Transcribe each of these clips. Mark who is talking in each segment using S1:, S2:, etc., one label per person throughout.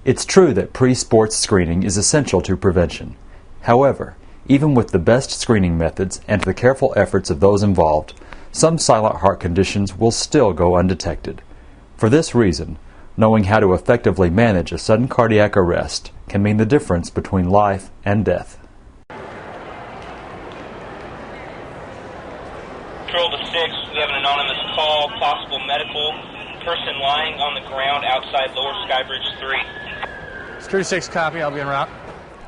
S1: It's true that pre-sports screening is essential to prevention. However, even with the best screening methods and the careful efforts of those involved, some silent heart conditions will still go undetected. For this reason, knowing how to effectively manage a sudden cardiac arrest can mean the difference between life and death.
S2: Control to 6, we have an anonymous call, possible medical, person lying on the ground outside Lower Skybridge 3.
S3: Security 6, copy, I'll be en route.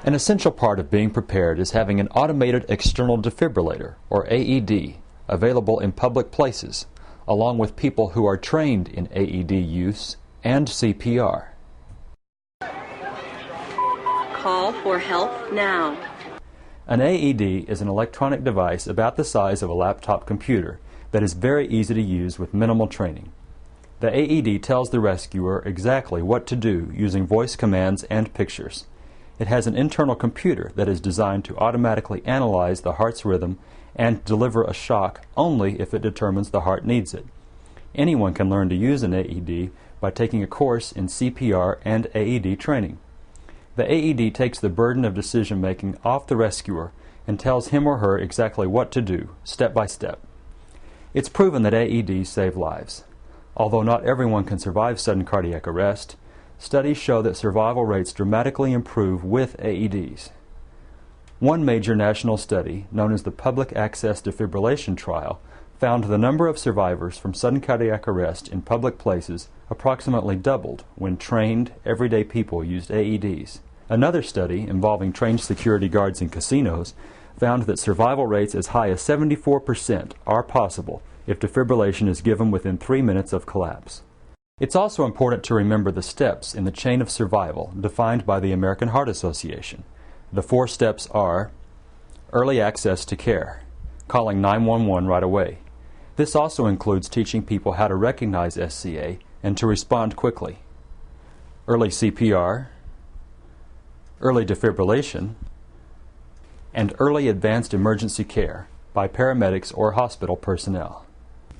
S1: An essential part of being prepared is having an automated external defibrillator, or AED, available in public places, along with people who are trained in AED use and CPR.
S4: Call for help now.
S1: An AED is an electronic device about the size of a laptop computer that is very easy to use with minimal training. The AED tells the rescuer exactly what to do using voice commands and pictures. It has an internal computer that is designed to automatically analyze the heart's rhythm and deliver a shock only if it determines the heart needs it. Anyone can learn to use an AED by taking a course in CPR and AED training. The AED takes the burden of decision-making off the rescuer and tells him or her exactly what to do, step by step. It's proven that AEDs save lives. Although not everyone can survive sudden cardiac arrest, studies show that survival rates dramatically improve with AEDs. One major national study, known as the Public Access Defibrillation Trial, found the number of survivors from sudden cardiac arrest in public places approximately doubled when trained, everyday people used AEDs. Another study, involving trained security guards in casinos, found that survival rates as high as 74% are possible if defibrillation is given within 3 minutes of collapse. It's also important to remember the steps in the chain of survival defined by the American Heart Association. The 4 steps are: early access to care, calling 911 right away. This also includes teaching people how to recognize SCA and to respond quickly. Early CPR, early defibrillation, and early advanced emergency care by paramedics or hospital personnel.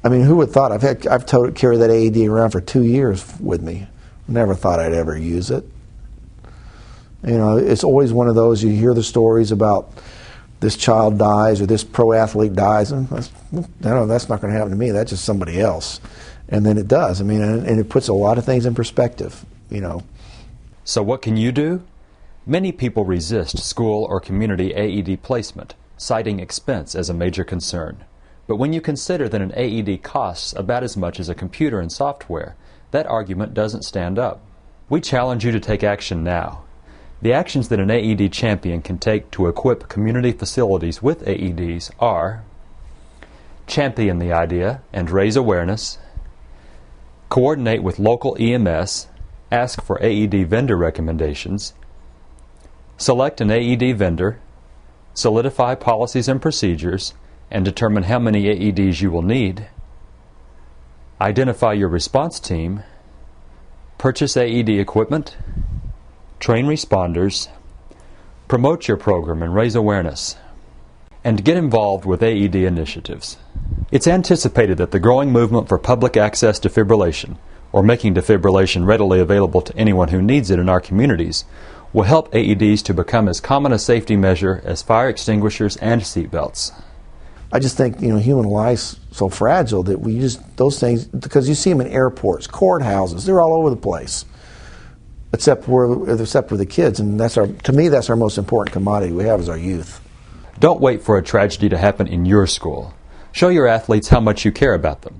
S5: I mean, who would thought? I've carried that AED around for 2 years with me. Never thought I'd ever use it. You know, it's always one of those, you hear the stories about this child dies or this pro athlete dies, and that's not going to happen to me. That's just somebody else. And then it does. I mean, and it puts a lot of things in perspective, you know.
S1: So what can you do? Many people resist school or community AED placement, citing expense as a major concern. But when you consider that an AED costs about as much as a computer and software, that argument doesn't stand up. We challenge you to take action now. The actions that an AED champion can take to equip community facilities with AEDs are: champion the idea and raise awareness, coordinate with local EMS, ask for AED vendor recommendations, select an AED vendor, solidify policies and procedures, and determine how many AEDs you will need, identify your response team, purchase AED equipment, train responders, promote your program and raise awareness, and get involved with AED initiatives. It's anticipated that the growing movement for public access defibrillation, or making defibrillation readily available to anyone who needs it in our communities, will help AEDs to become as common a safety measure as fire extinguishers and seatbelts.
S5: I just think, you know, human life's so fragile that we just, those things, because you see them in airports, courthouses, they're all over the place, except for the kids, and to me that's our most important commodity we have is our youth.
S1: Don't wait for a tragedy to happen in your school. Show your athletes how much you care about them.